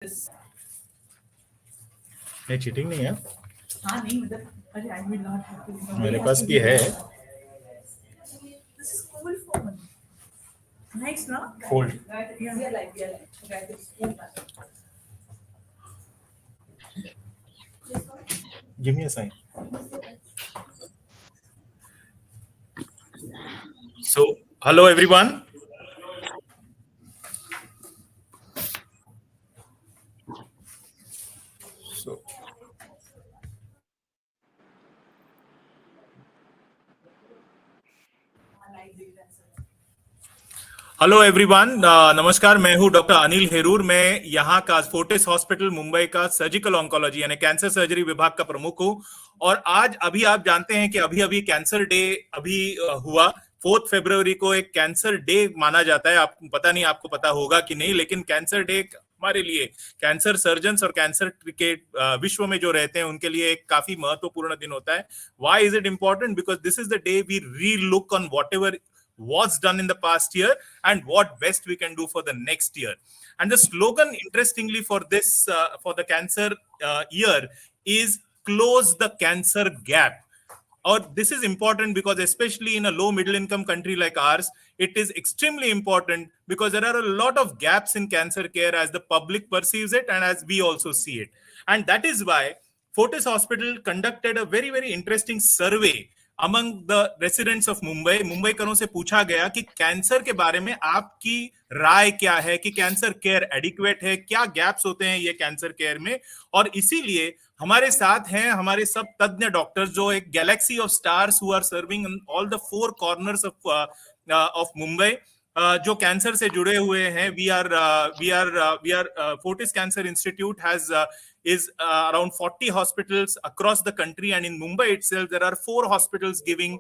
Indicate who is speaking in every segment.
Speaker 1: ये चीटिंग नहीं है।
Speaker 2: हाँ नहीं मतलब अरे I will not have to
Speaker 1: मेरे पास भी है।
Speaker 2: This is cool phone nice ना
Speaker 1: Fold.
Speaker 2: yeah like that is cool
Speaker 1: Give me a sign. So, hello everyone. So, hello everyone, नमस्कार। मैं हूं डॉक्टर अनिल हेरूर। मैं यहाँ का फोर्टिस हॉस्पिटल मुंबई का सर्जिकल ऑन्कोलॉजी यानी कैंसर सर्जरी विभाग का प्रमुख हूं। और आज अभी आप जानते हैं कि अभी अभी कैंसर डे हुआ। 4 फरवरी को एक कैंसर डे माना जाता है। आपको पता नहीं, आपको पता होगा कि नहीं, लेकिन कैंसर डे हमारे लिए, कैंसर सर्जन्स और कैंसर के विश्व में जो रहते हैं उनके लिए एक काफी महत्वपूर्ण दिन होता है। Why is it important? Because this is the day we relook on whatever was done in the past year and what best we can do for the next year. And the slogan, interestingly, for this for the cancer year is close the cancer gap. Or this is important because especially in a low middle income country like ours, it is extremely important because there are a lot of gaps in cancer care as the public perceives it and as we also see it. And that is why Fortis Hospital conducted a very, very interesting survey among the residents of मुंबईकरों से पूछा गया कि cancer के बारे में आपकी राय क्या है, कि कैंसर केयर एडिक्वेट है, क्या गैप्स होते हैं ये कैंसर केयर में। और इसीलिए हमारे साथ हैं हमारे सब तज्ञ डॉक्टर्स, जो एक galaxy of stars who are serving in all the 4 corners of Mumbai, जो कैंसर से जुड़े हुए हैं। We are Fortis cancer institute has is around 40 hospitals across the country, and in Mumbai itself there are 4 hospitals giving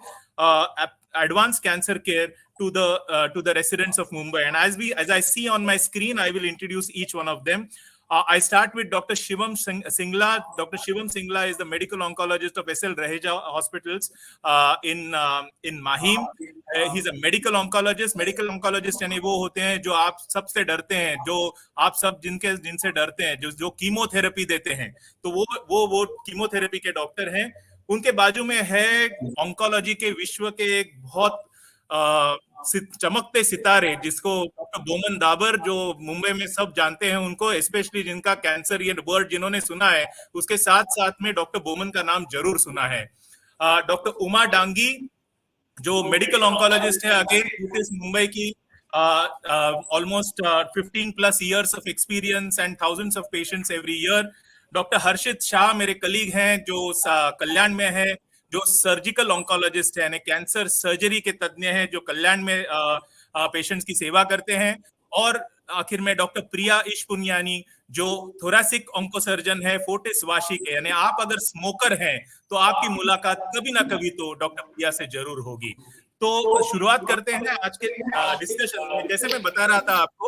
Speaker 1: advanced cancer care to the residents of Mumbai. And as I see on my screen, I will introduce each one of them. I start with Dr. Shivam Singla. Dr. Shivam Singla is the medical oncologist of SL Raheja Hospitals in Mahim. He's a medical oncologist. Medical oncologist यानी वो होते हैं जो आप सबसे डरते हैं, जो आप सब जिनसे डरते हैं, जो कीमोथेरेपी देते हैं, तो वो कीमोथेरेपी के डॉक्टर हैं। उनके बाजू में है ऑन्कोलॉजी के विश्व के एक बहुत चमकते सितारे, जिसको डॉक्टर बोमन दाबर, जो मुंबई में सब जानते हैं उनको, स्पेशली जिनका कैंसर ये वर्ड जिन्होंने सुना है, उसके साथ साथ में डॉक्टर बोमन का नाम जरूर सुना है। डॉक्टर उमा डांगी, जो मेडिकल ऑन्कोलॉजिस्ट है, अगेन मुंबई की, almost 15 plus years of experience and thousands of patients every year. Doctor Harshit Shah मेरे कलीग हैं, जो कल्याण में है, जो सर्जिकल ऑन्कोलॉजिस्ट है, यानी कैंसर सर्जरी के तज्ञ हैं, जो कल्याण में पेशेंट्स की सेवा करते हैं। और आखिर में डॉक्टर प्रिया इशपुनियानी, जो थोरेसिक ऑन्कोसर्जन है फोर्टिस वाशी के। यानी आप अगर स्मोकर हैं तो आपकी मुलाकात कभी ना कभी तो डॉक्टर प्रिया से जरूर होगी। तो शुरुआत करते हैं आज के डिस्कशन में। जैसे मैं बता रहा था आपको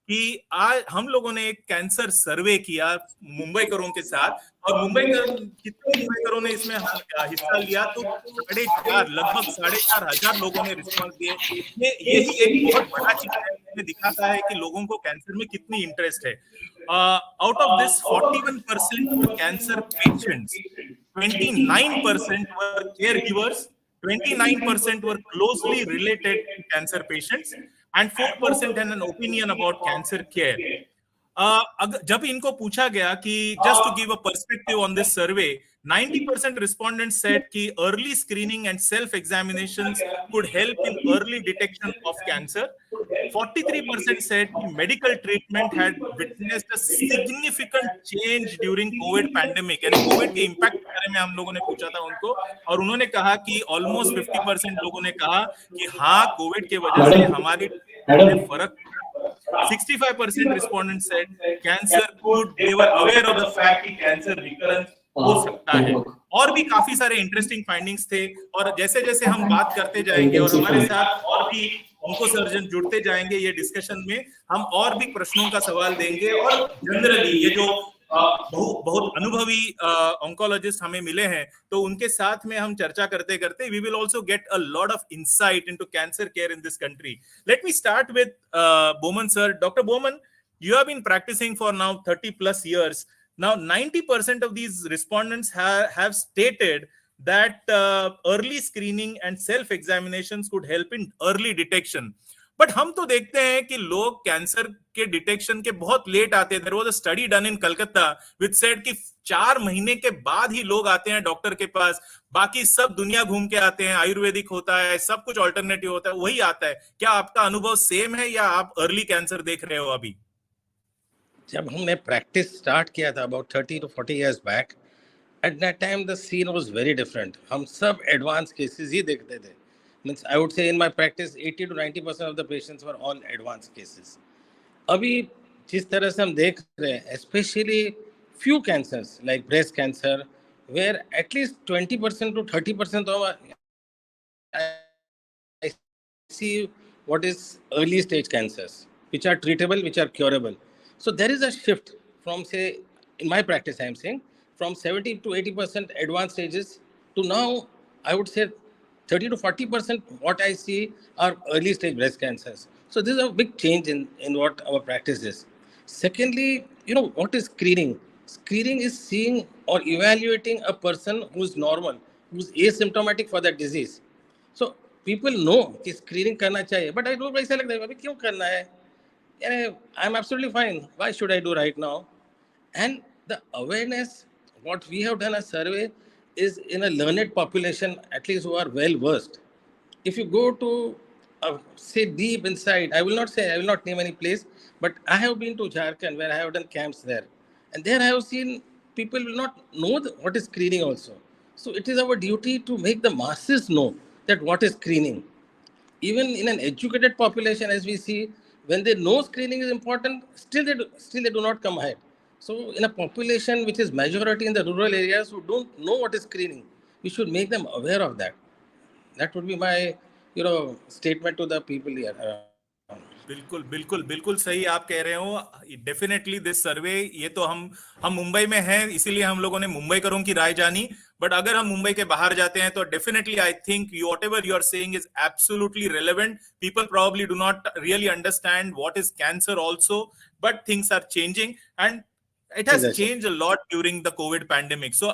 Speaker 1: कि आज हम लोगों ने एक कैंसर सर्वे किया मुंबईकरों के साथ, और कितने मुंबईकरों ने इसमें हिस्सा लिया, तो लगभग 4,500 लोगों ने रिस्पॉन्स दिए। यही एक बहुत बड़ा चीज है, इसमें दिखाता है कि लोगों को कैंसर में कितनी इंटरेस्ट है। Out of this 41% cancer patients, 29% were care givers, 29% were closely related to cancer patients, and 4% had an opinion about cancer care. जब इनको पूछा गया कि just to give a perspective on this survey, 90% respondents said कि early screening and self-examinations could help in early detection of cancer. 43% said कि medical treatment had witnessed a significant change during COVID pandemic. यानी Covid के impact के बारे में हम लोगों ने पूछा था उनको, और उन्होंने कहा कि ऑलमोस्ट 50% लोगों ने कहा कि हाँ, कोविड के वजह से हमारी फर्क। 65% respondents said cancer could, they were aware of the fact कि cancer recurrence हो सकता है। और भी काफी सारे इंटरेस्टिंग फाइंडिंग्स थे, और जैसे जैसे हम बात करते जाएंगे और हमारे साथ और भी उनको सर्जन जुड़ते जाएंगे ये डिस्कशन में, हम और भी प्रश्नों का सवाल देंगे। और जनरली ये जो बहुत अनुभवी ऑन्कोलॉजिस्ट हमें मिले हैं, तो उनके साथ में हम चर्चा करते करते we will also get a lot of insight into cancer care in this country. Let me start with Boman sir. Doctor Boman, You have been practicing for now 30 plus years. Now, 90% of these respondents have stated that early screening and self examinations could help in early detection. But हम तो देखते हैं कि लोग cancer के detection के बहुत late आते हैं. There was a study done in Calcutta which said कि 4 महीने के बाद ही लोग आते हैं डॉक्टर के पास. बाकी सब दुनिया घूम के आते हैं, आयुर्वेदिक होता है, सब कुछ ऑल्टरनेटिव होता है, वही आता है. क्या आपका अनुभव सेम है या आप अर्ली कैंसर देख रहे हो अभी?
Speaker 3: जब हमने प्रैक्टिस स्टार्ट किया था अबाउट 30 to 40 years बैक, at that time the scene was very different. हम सब एडवांस केसेस ही देखते थे. Means I would say in my practice 80 to 90% of the patients were all advance cases. अभी जिस तरह से हम देख रहे हैं, specially few cancers like breast cancer, where at least 20% to 30% of I see what is early stage cancers, which are treatable, which are curable. So there is a shift from, say, in my practice, I am saying, from 70 to 80% advanced stages to now, I would say 30 to 40% what I see are early stage breast cancers. So this is a big change in what our practice is. Secondly, what is screening? Screening is seeing or evaluating a person who's normal, who's asymptomatic for that disease. So people know कि screening करना चाहिए, but I don't ऐसा लगता है अभी क्यों करना है? I'm absolutely fine. Why should I do right now? And the awareness, what we have done a survey is in a learned population, at least who are well versed. If you go to say deep inside, I will not name any place, but I have been to Jharkhand where I have done camps there, and there I have seen people will not know what is screening also. So it is our duty to make the masses know that what is screening. Even in an educated population, as we see, when they know screening is important, still they do not come ahead. So in a population which is majority in the rural areas who don't know what is screening, we should make them aware of that. That would be my statement to the people here.
Speaker 1: बिल्कुल बिल्कुल बिल्कुल सही आप कह रहे हो. Definitely this survey, ये तो हम मुंबई में हैं, इसीलिए हम लोगों ने मुंबई करों की राय जानी. बट अगर हम मुंबई के बाहर जाते हैं तो definitely I think whatever you are saying is absolutely relevant. People probably do not really understand what is cancer also, but things are changing and it has changed a lot during the COVID pandemic. So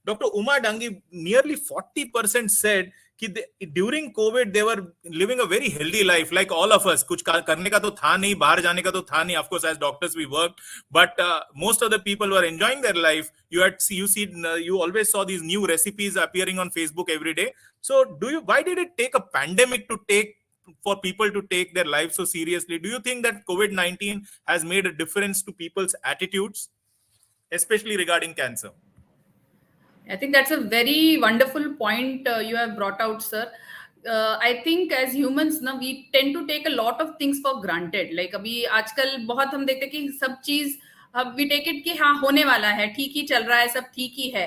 Speaker 1: Dr. Uma Dangi, nearly 40% said कि during COVID they were living a very healthy life like all of us. कुछ करने का तो था नहीं, बाहर जाने का तो था नहीं. Of course, as doctors we worked, but most of the people were enjoying their life. You always saw these new recipes appearing on Facebook every day. So why did it take a pandemic for people to take their lives so seriously? Do you think that COVID-19 has made a difference to people's attitudes, especially regarding cancer?
Speaker 4: I think that's a very wonderful point you have brought out, sir. I think as humans ना we tend to take a lot of things for granted. Like अभी आजकल बहुत हम देखते हैं कि सब चीज we take it कि हाँ होने वाला है, ठीक ही चल रहा है, सब ठीक ही है.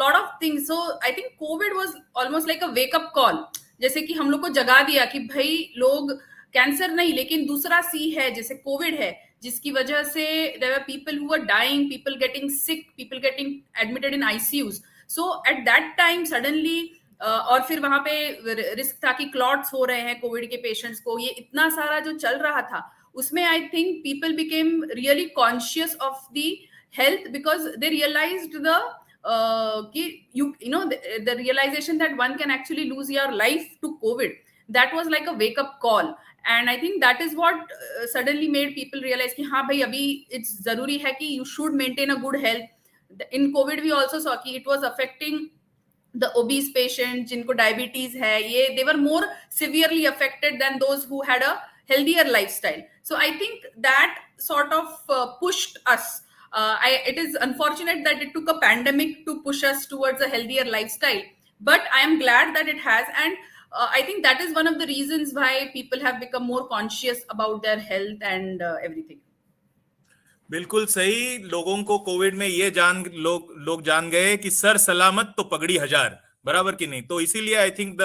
Speaker 4: Lot of things. So I think COVID was almost like a wake up call. जैसे कि हम लोग को जगा दिया कि भाई लोग कैंसर नहीं लेकिन दूसरा सी है जैसे कोविड है, जिसकी वजह से there were people who were dying, people getting sick, people getting admitted in ICUs. So at that time suddenly और फिर वहां पे रिस्क था कि क्लॉट्स हो रहे हैं कोविड के पेशेंट्स को, ये इतना सारा जो चल रहा था उसमें I think people became really conscious of the health because they realised the realization that one can actually lose your life to COVID. That was like a wake up call. And I think that is what suddenly made people realize कि हाँ भाई अभी it's जरूरी है कि you should maintain a good health. In COVID we also saw कि it was affecting the obese patients जिनको diabetes है, ये they were more severely affected than those who had a healthier lifestyle. So I think that sort of pushed us. It is unfortunate that it took a pandemic to push us towards a healthier lifestyle, but I am glad that it has. And I think that is one of the reasons why people have become more conscious about their health and everything.
Speaker 1: बिल्कुल सही. लोगों को Covid में ये लोग जान गए कि सर सलामत तो पगड़ी हजार, बराबर की नहीं. तो इसीलिए I think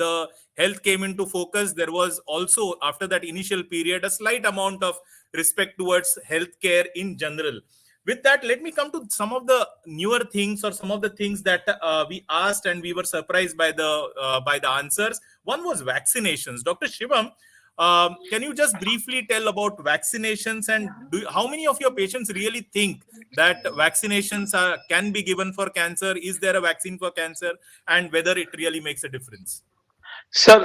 Speaker 1: the health came into focus. There was also after that initial period a slight amount of respect towards healthcare in general. With that, let me come to some of the newer things or some of the things that we asked and we were surprised by the answers. One was vaccinations. Dr. Shivam, Can you just briefly tell about vaccinations, and how many of your patients really think that vaccinations can be given for cancer? Is there a vaccine for cancer, and whether it really makes a difference?
Speaker 5: Sir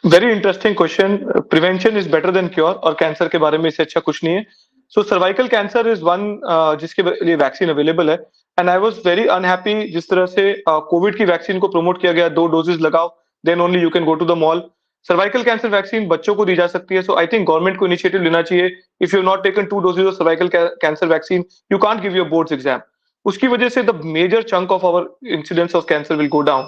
Speaker 5: very interesting question. Prevention is better than cure, और cancer के बारे में इससे अच्छा कुछ नहीं है. सो cervical cancer is one जिसके लिए वैक्सीन अवेलेबल है. And I was very unhappy जिस तरह से कोविड की वैक्सीन को प्रमोट किया गया, 2 डोजेस लगाओ then only you can go to the mall. Cervical cancer vaccine बच्चों को दी जा सकती है. सो आई थिंक गवर्नमेंट को इनिशिएटिव लेना चाहिए. If you not taken 2 doses of cervical cancer vaccine, you can't give your boards exam. उसकी वजह से the major chunk of our incidence of cancer will go down.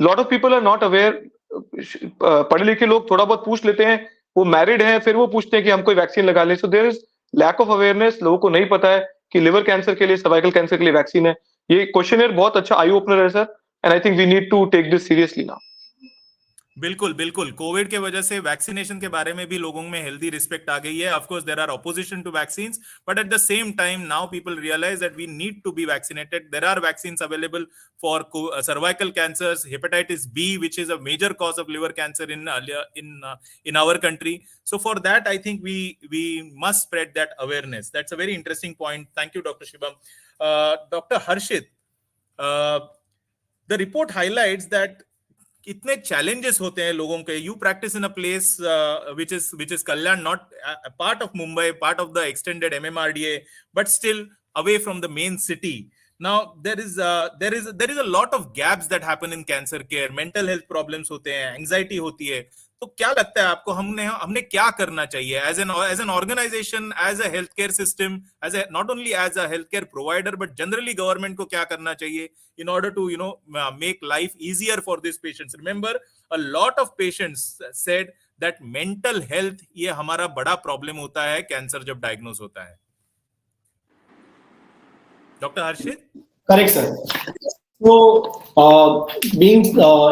Speaker 5: Lot of people are not aware. पढ़े लिखे लोग थोड़ा बहुत पूछ लेते हैं, वो मैरिड हैं, फिर वो पूछते हैं कि हम कोई वैक्सीन लगा लें. So there is lack of awareness. लोगों को नहीं पता है कि लिवर कैंसर के लिए, सर्वाइकल कैंसर के लिए वैक्सीन है. ये क्वेश्चनर बहुत अच्छा आई ओपनर है sir, and I think we need to take this seriously now.
Speaker 1: बिल्कुल बिल्कुल. कोविड के वजह से वैक्सीनेशन के बारे में भी लोगों में हेल्दी रिस्पेक्ट आ गई है. Of course there are opposition to vaccines, but at the same time now people realise that we need to be vaccinated. There are vaccines available for cervical cancers, hepatitis B, which is a major cause of liver cancer in our country. So for that, I think we must spread that awareness. That's a very interesting point. Thank you, Dr. Shibam. Dr. Harshit, the report highlights that कितने challenges होते हैं लोगों के. You practice in a place which is Kalyan, not a part of Mumbai, part of the extended MMRDA, but still away from the main city. Now there is a lot of gaps that happen in cancer care. Mental health problems होते हैं, anxiety होती है. तो क्या लगता है आपको, हमने क्या करना चाहिए as an organization, as a healthcare system, not only as a healthcare provider, but generally government को क्या करना चाहिए in order to make life easier for these patients? Remember, a lot of patients said that mental health ये हमारा बड़ा problem होता है cancer जब डायग्नोज होता है. Doctor Harshit.
Speaker 6: Correct, sir. So,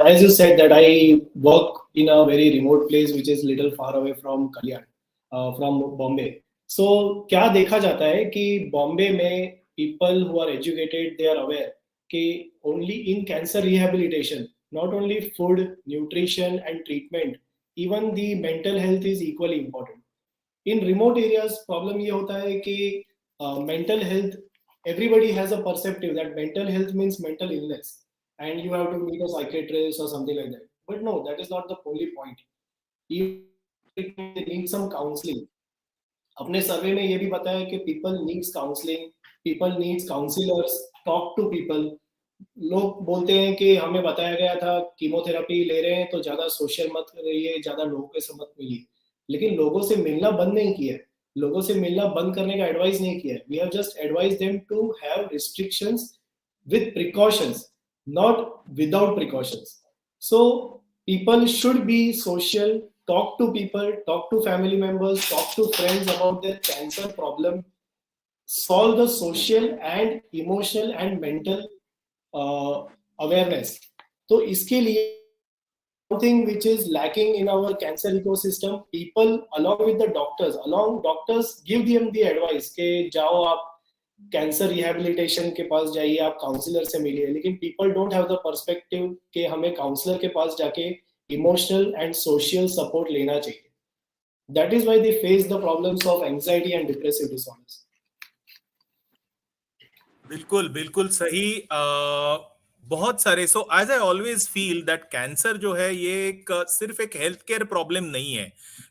Speaker 6: as you said, that I work in a very remote place which is little far away from Kalyan, from Bombay. So, क्या देखा जाता है कि बॉम्बे में people who are educated, they are aware कि only in cancer rehabilitation, not only food, nutrition and treatment, even the mental health is equally important. In remote areas, problem ये होता है कि mental health, everybody has a perceptive that mental health means mental illness and you have to meet a psychiatrist or something like that. But no, that is not the only point. You need some counseling. अपने सर्वे में ये भी बताया कि people needs counseling, people needs counselors, talk to people. लोग बोलते हैं कि हमें बताया गया था कीमोथेरेपी ले रहे हैं तो ज्यादा सोशल मत रहिए, ज्यादा लोगों के साथ मत मिलिए. लेकिन लोगों से मिलना बंद नहीं किया है. लोगों से मिलना बंद करने का एडवाइस नहीं किया है. We have just advise them to have restrictions with precautions, not without precautions. So people should be social, talk to people, talk to family members, talk to friends about their cancer problem, solve the social and emotional and mental awareness. तो इसके लिए something which is lacking in our cancer ecosystem, people along with the doctors give them the advice कि जाओ आप cancer rehabilitation के पास जाइए, आप counsellor से मिलिए. लेकिन people don't have the perspective कि हमें काउंसलर के पास जाके इमोशनल एंड सोशल सपोर्ट लेना चाहिए. That is why they face the problems of anxiety and depressive disorders.
Speaker 1: बिल्कुल बिल्कुल सही. बहुत सारे. So as I always feel that cancer जो है ये सिर्फ एक हेल्थ केयर प्रॉब्लम नहीं है.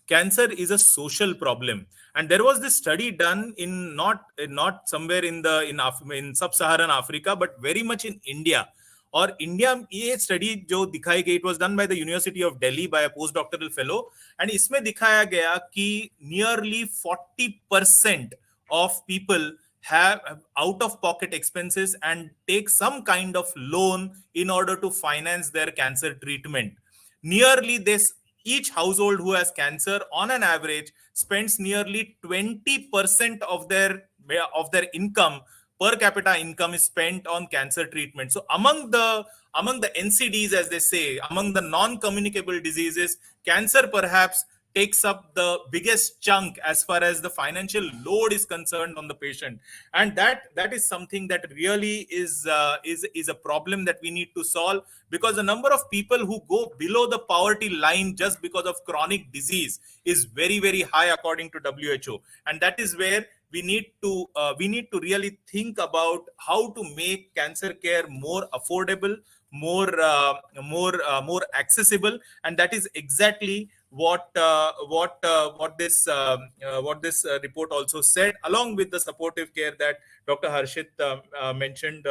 Speaker 1: Cancer is a social problem. And there was this study done in not somewhere in sub Saharan Africa, but very much in India. और India ये study जो दिखाई गई, it was done by the university of Delhi by a post doctoral fellow. And इसमें दिखाया गया कि nearly 40% of people have out of pocket expenses and take some kind of loan in order to finance their cancer treatment. Nearly each household who has cancer on an average spends nearly 20% of their income, per capita income is spent on cancer treatment. So among the NCDs, as they say, among the non-communicable diseases, cancer perhaps takes up the biggest chunk as far as the financial load is concerned on the patient, and that is something that really is a problem that we need to solve, because the number of people who go below the poverty line just because of chronic disease is very, very high according to WHO. And that is where we need to really think about how to make cancer care more affordable, more accessible. And that is exactly what this report also said, along with the supportive care that Dr. Harshit mentioned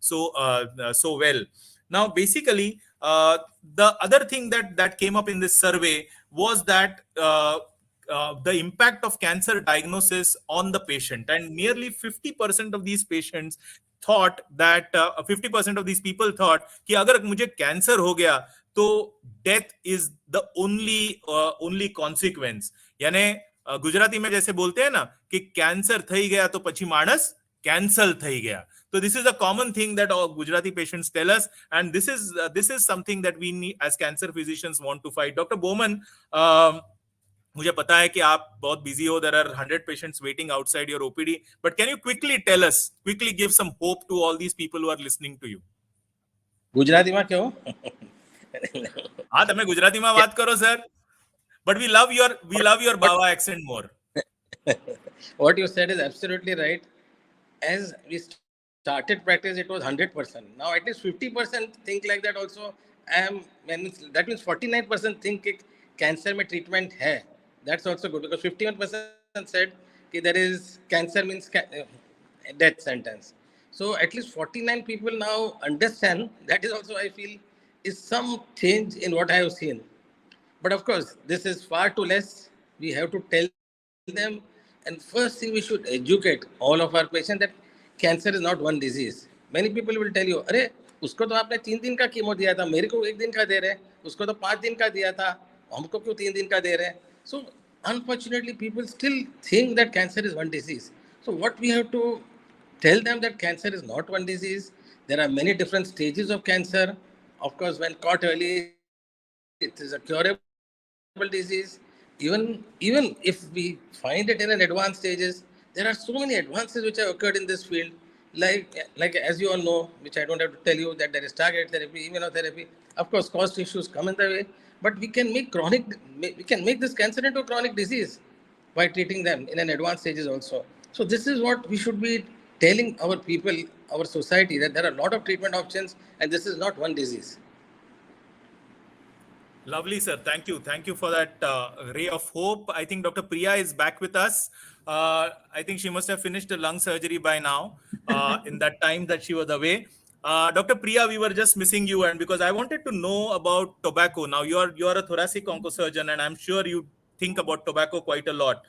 Speaker 1: so well. Now, basically, the other thing that came up in this survey was that the impact of cancer diagnosis on the patient, and nearly 50% of these patients thought that 50% of these people thought कि अगर मुझे cancer हो गया तो death is the only consequence. यानी गुजराती में जैसे बोलते हैं ना कि कैंसर થઈ ગયા તો પછી માણસ cancel થઈ ગયા. So this is a common thing that all Gujarati patients tell us, and this is something that we need as cancer physicians want to fight. Dr. Bowman, मुझे पता है कि आप बहुत बिजी हो, there are 100 patients waiting outside your OPD, but can you quickly give some hope to all these people who are listening to you?
Speaker 3: ગુજરાતીમાં કહો.
Speaker 1: હા, તમે ગુજરાતીમાં વાત કરો sir, but we love your Bawa accent more.
Speaker 3: What you said is absolutely right. As we started practice, it was 100%. Now at least 50% think like that also. That means 49% think कि cancer में treatment है. That's also good, because 51% said कि there is cancer means death sentence. So at least 49 people now understand. That is also, I feel, is some change in what I have seen. But of course, this is far too less. We have to tell them, and first thing, we should educate all of our patients that cancer is not one disease. Many people will tell you, अरे उसको तो आपने 3 दिन का chemo दिया था, मेरे को 1 दिन का दे रहे, उसको तो 5 दिन का दिया था, हमको क्यों 3 दिन का दे रहे. So unfortunately, people still think that cancer is one disease. So what we have to tell them, that cancer is not one disease. There are many different stages of cancer. Of course, when caught early, it is a curable disease. Even if we find it in an advanced stages, there are so many advances which have occurred in this field. Like as you all know, which I don't have to tell you, that there is targeted therapy, immunotherapy. Of course, cost issues come in the way, but we can make this cancer into a chronic disease by treating them in an advanced stages also. So this is what we should be telling our people, our society, that there are a lot of treatment options, and this is not one disease.
Speaker 1: Lovely, sir. Thank you for that ray of hope. I think Dr. Priya is back with us. I think she must have finished the lung surgery by now, in that time that she was away. Dr. Priya, we were just missing you, and because I wanted to know about tobacco. Now you're a thoracic oncosurgeon, and I'm sure you think about tobacco quite a lot.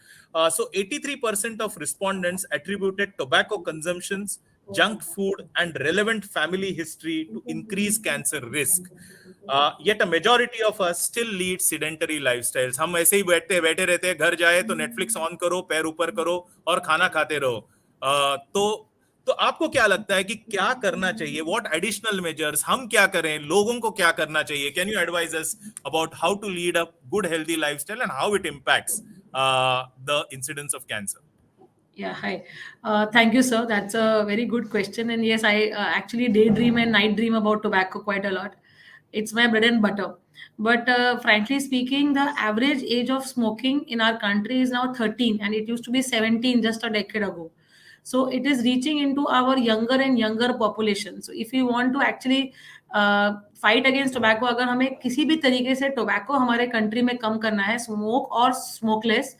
Speaker 1: So 83% of respondents attributed tobacco consumptions, junk food, and relevant family history to increase cancer risk. Yet a majority of us still lead sedentary lifestyles. हम ऐसे ही बैठे रहते हैं, घर जाए तो Netflix on करो, पैर ऊपर करो और खाना खाते रहो. तो आपको क्या लगता है कि क्या करना चाहिए? What additional measures हम क्या करें? लोगों को क्या करना चाहिए? Can you advise us about how to lead a good healthy lifestyle and how it impacts the incidence of cancer?
Speaker 2: Yeah, hi. Thank you, sir. That's a very good question. And yes, I actually daydream and night dream about tobacco quite a lot. It's my bread and butter. But frankly speaking, the average age of smoking in our country is now 13, and it used to be 17 just a decade ago. So it is reaching into our younger and younger population. So if you want to actually fight against tobacco, अगर हमें किसी भी तरीके से tobacco हमारे country में कम करना है, smoke और smokeless,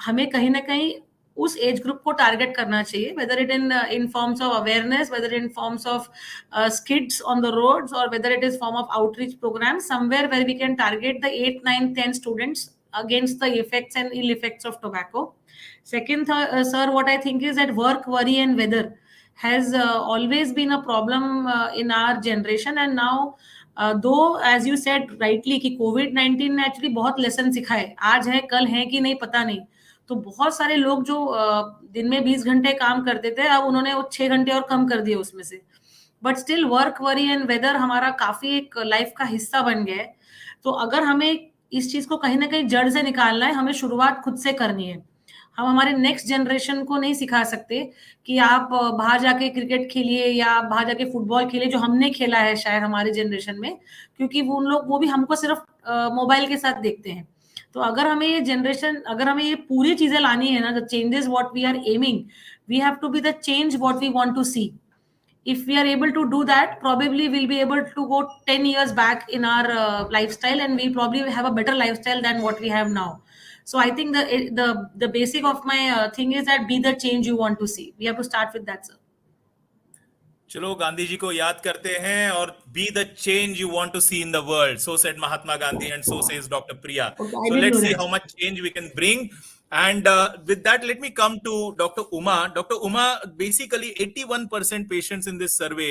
Speaker 2: हमें कहीं ना कहीं उस एज ग्रुप को टारगेट करना चाहिए, whether it in forms of awareness, whether in forms of skits on the roads, or whether it is form of outreach programs, somewhere where we can target the 8, 9, 10 students against the effects and ill effects of tobacco. Second, sir, what I think is that work, worry and weather has always been a problem in our generation, and now though as you said rightly कि COVID-19 ने actually बहुत lesson सिखाए, आज है कल है कि नहीं पता नहीं. तो बहुत सारे लोग जो दिन में 20 घंटे काम करते थे, अब उन्होंने वो 6 घंटे और कम कर दिए उसमें से. But still work, worry and weather हमारा काफी एक लाइफ का हिस्सा बन गया है. तो अगर हमें इस चीज को कहीं ना कहीं जड़ से निकालना है, हमें शुरुआत खुद से करनी है। हम हमारे नेक्स्ट जनरेशन को नहीं सिखा सकते कि आप बाहर जाके क्रिकेट खेलिए या आप बाहर जाके फुटबॉल खेलिए जो हमने खेला है शायद हमारे जनरेशन में, क्योंकि वो भी हमको सिर्फ मोबाइल के साथ देखते हैं। तो अगर हमें ये जनरेशन, अगर हमें ये पूरी चीजें लानी है ना, the changes what we are aiming, we have to be the change what we want to see. If we are able to do that, probably we'll be able to go 10 years back in our lifestyle, and we probably have a better lifestyle than what we have now. So I think the basic of my thing is that be the change you want to see. We have to start with that, sir.
Speaker 1: चलो गांधी जी को याद करते हैं और be the change you want to see in the world, so said Mahatma Gandhi and so says doctor Priya.
Speaker 2: Okay, I
Speaker 1: So
Speaker 2: didn't
Speaker 1: let's
Speaker 2: know
Speaker 1: see
Speaker 2: that.
Speaker 1: how much change we can bring. And with that, let me come to Dr. Uma. Dr. Uma, basically 81% patients in this survey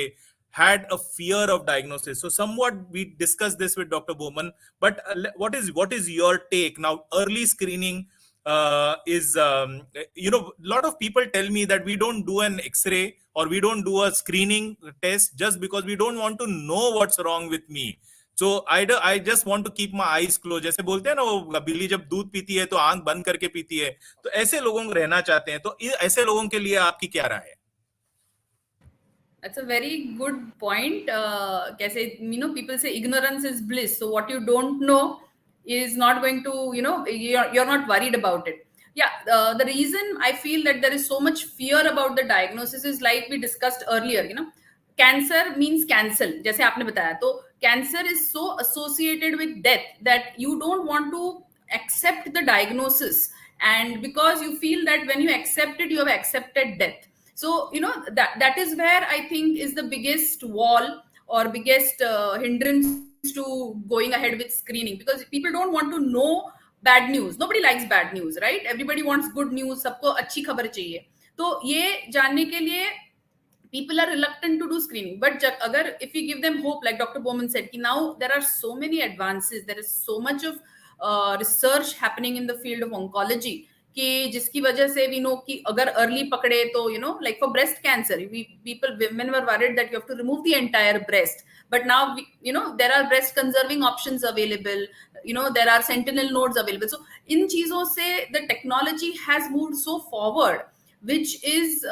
Speaker 1: had a fear of diagnosis. So somewhat we discussed this with Dr. Bowman, but what is your take now? Early screening is a lot of people tell me that we don't do an x-ray or we don't do a screening test just because we don't want to know what's wrong with me. So I just want to keep my eyes closed. जैसे बोलते हैं ना, वो बिल्ली जब दूध पीती है तो आंख बंद करके पीती है, तो ऐसे लोगों को रहना चाहते हैं. तो ऐसे लोगों के लिए आपकी क्या राय है?
Speaker 4: That's a very good point. Kaise, people say ignorance is bliss. So what you don't know is not going to, you're not worried about it. Yeah, the reason I feel that there is so much fear about the diagnosis is like we discussed earlier. Cancer means cancel. जैसे आपने बताया, तो cancer is so associated with death that you don't want to accept the diagnosis, and because you feel that when you accept it, you have accepted death. So that is where I think is the biggest wall or biggest hindrance to going ahead with screening, because people don't want to know bad news. Nobody likes bad news, right? Everybody wants good news. सबको अच्छी खबर चाहिए. तो ये जानने के लिए people are reluctant to do screening. But agar if we give them hope, like Dr. Bowman said, now there are so many advances, there is so much of research happening in the field of oncology कि जिसकी वजह से we know कि अगर early पकड़े तो like for breast cancer, women were worried that you have to remove the entire breast, but now there are breast conserving options available, there are sentinel nodes available. So इन चीजों से the technology has moved so forward, which is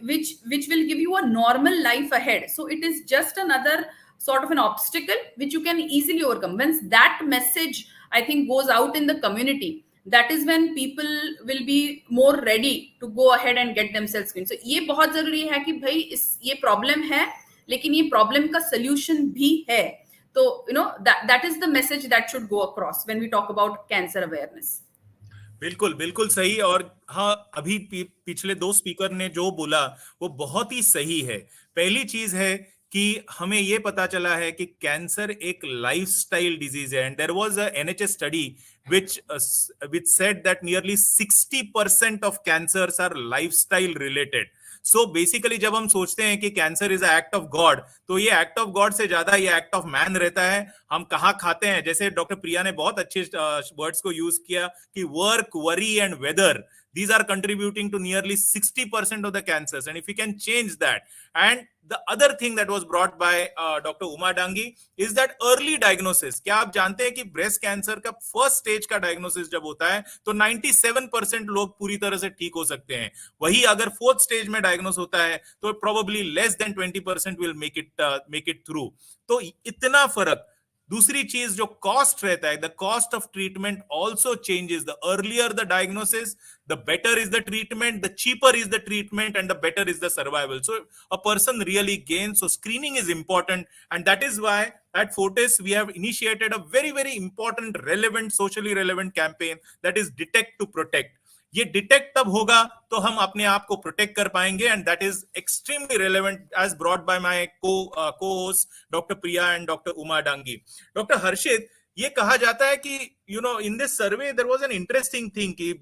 Speaker 4: which will give you a normal life ahead. So it is just another sort of an obstacle which you can easily overcome. Once that message, I think, goes out in the community, that is when people will be more ready to go ahead and get themselves screened. So ये बहुत जरूरी है कि भाई ये problem है, लेकिन ये प्रॉब्लम का सोल्यूशन भी है. तो that is the message that should go across when we talk about cancer awareness.
Speaker 1: बिल्कुल बिल्कुल सही. और हाँ, अभी पिछले दो स्पीकर ने जो बोला वो बहुत ही सही है. पहली चीज है कि हमें ये पता चला है कि कैंसर एक लाइफस्टाइल डिजीज है. And there was a NHS study which said that nearly 60% of cancers are lifestyle related. So basically जब हम सोचते हैं कि cancer is a act of God, तो ये एक्ट ऑफ गॉड से ज्यादा ये एक्ट ऑफ मैन रहता है. हम कहाँ खाते हैं, जैसे डॉक्टर प्रिया ने बहुत अच्छे वर्ड्स को यूज किया कि work, worry and weather, these are contributing to nearly 60% of the cancers. And if we can change that, and the other thing that was brought by Dr. Uma Dangi is that early diagnosis. क्या आप जानते हैं कि breast cancer का first stage का diagnosis जब होता है तो 97% लोग पूरी तरह से ठीक हो सकते हैं. वही अगर फोर्थ स्टेज में डायग्नोस होता है तो probably less than 20% will make it through. तो इतना फर्क. दूसरी चीज जो कॉस्ट रहता है, the cost of treatment also changes. The earlier the diagnosis, the better is the treatment, the cheaper is the treatment, and the better is the survival. So a person really gains. So screening is important, and that is why at Fortis we have initiated a very, very important, relevant, socially relevant campaign that is Detect to Protect. ये detect तब होगा तो हम अपने आप को protect कर पाएंगे, and that is extremely relevant as brought by my cohost doctor Priya and doctor Uma Dangi. Doctor Harshit, ये कहा जाता है कि in this survey there was an interesting thing कि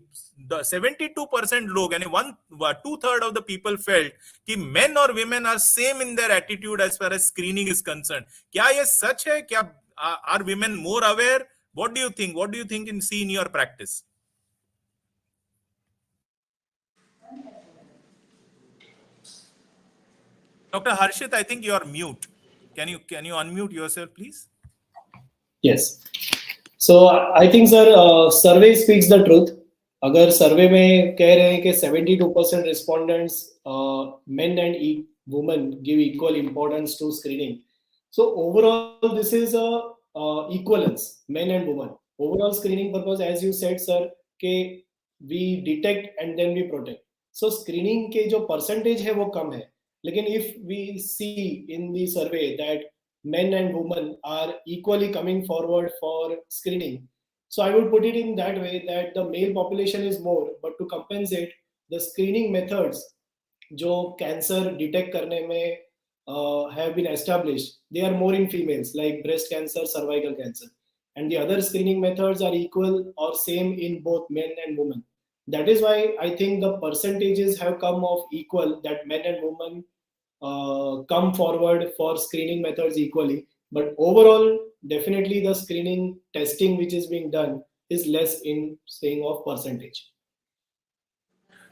Speaker 1: 72% लोग, यानी 2/3 ऑफ द पीपल फेल्ट कि मेन और women are same in their attitude as far as screening is concern. क्या ये सच है? क्या are women more aware? What do you think in see in your practice? Dr. Harshit, I think you are mute. Can you unmute yourself, please?
Speaker 6: Yes. So I think sir, survey speaks the truth. अगर सर्वे में कह रहे हैं कि 72% respondents men and women give equal importance to screening. So overall, this is a equivalence, men and women. Overall screening purpose, as you said, sir, कि we detect and then we protect. So screening के जो percentage है वो कम है. लेकिन if we see in the survey that men and women are equally coming forward for screening. So I would put it in that way that the male population is more, but to compensate, the screening methods जो cancer detect करने में have been established, they are more in females like breast cancer, cervical cancer, and the other screening methods are equal or same in both men and women. That is why I think the percentages have come of equal, that men and women come forward for screening methods equally. But overall, definitely the screening testing which is being done is less in saying of percentage.